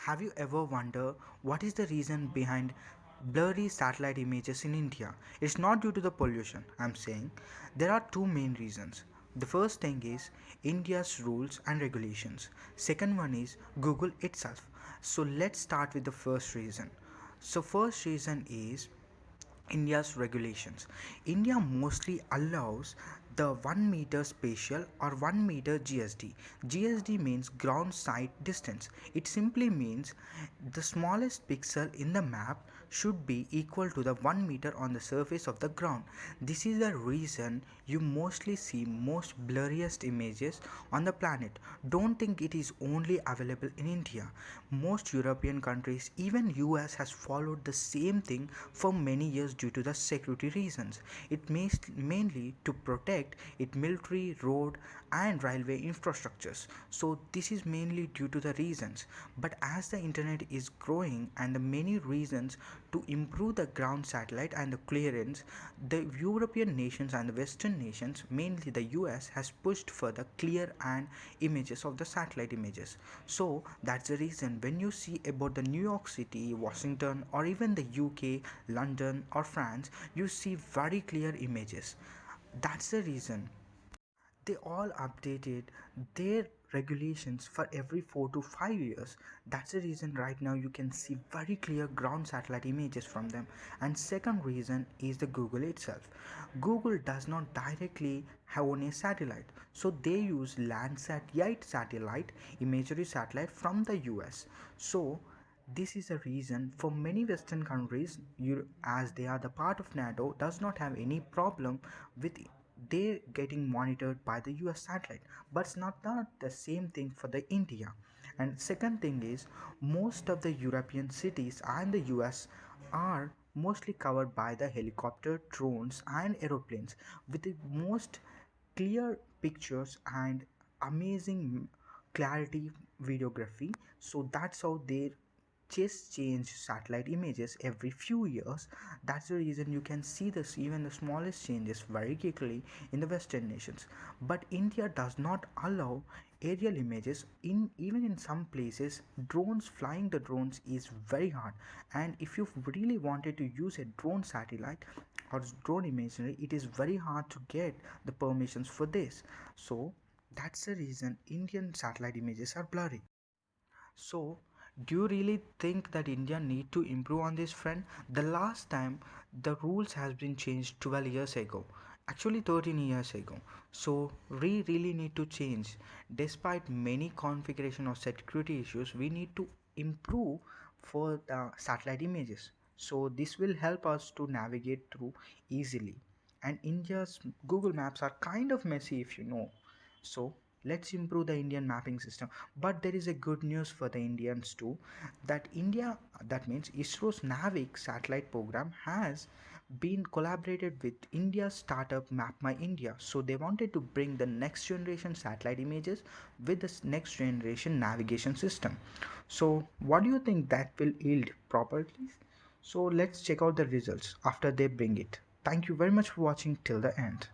Have you ever wondered what is the reason behind blurry satellite images in India? It's not due to the pollution, I'm saying. There are two main reasons. The first thing is India's rules and regulations. Second one is Google itself. So let's start with the first reason. So first reason is India's regulations. India mostly allows the 1 meter spatial or 1 meter GSD. GSD means ground sight distance. It simply means the smallest pixel in the map should be equal to the 1 meter on the surface of the ground. This is the reason you mostly see most blurriest images on the planet. Don't think it is only available in India. Most European countries, even US, has followed the same thing for many years due to the security reasons. It makes mainly to protect its military, road, and railway infrastructures. So this is mainly due to the reasons. But as the internet is growing and the many reasons to improve the ground satellite and the clearance, the European nations and the Western nations, mainly the US, has pushed for the clear and images of the satellite images. So that's the reason when you see about the New York City, Washington, or even the UK, London, or France, you see very clear images. That's the reason they all updated their regulations for every 4 to 5 years. That's the reason right now you can see very clear ground satellite images from them. And second reason is the Google itself. Google does not directly own a satellite, so they use Landsat 8 satellite imagery satellite from the US. So this is a reason for many Western countries, as they are the part of NATO, does not have any problem with they getting monitored by the US satellite. But it's not the same thing for the India. And second thing is most of the European cities and the US are mostly covered by the helicopter, drones, and aeroplanes with the most clear pictures and amazing clarity videography. So that's how they just change satellite images every few years. That's the reason you can see this even the smallest changes very quickly in the Western nations. But India does not allow aerial images. In even in some places, drones, flying the drones is very hard, and if you really wanted to use a drone satellite or drone imagery, it is very hard to get the permissions for this. So that's the reason Indian satellite images are blurry. So, do you really think that India need to improve on this front? The last time the rules has been changed 12 years ago, actually 13 years ago. So, we really need to change. Despite many configuration or security issues, we need to improve for the satellite images. So, this will help us to navigate through easily. And India's Google Maps are kind of messy if you know. So let's improve the Indian mapping system. But there is a good news for the Indians too, that India, that means ISRO's Navig satellite program, has been collaborated with India's startup MapMyIndia. So they wanted to bring the next generation satellite images with this next generation navigation system. So what do you think that will yield properly? So let's check out the results after they bring it. Thank you very much for watching till the end.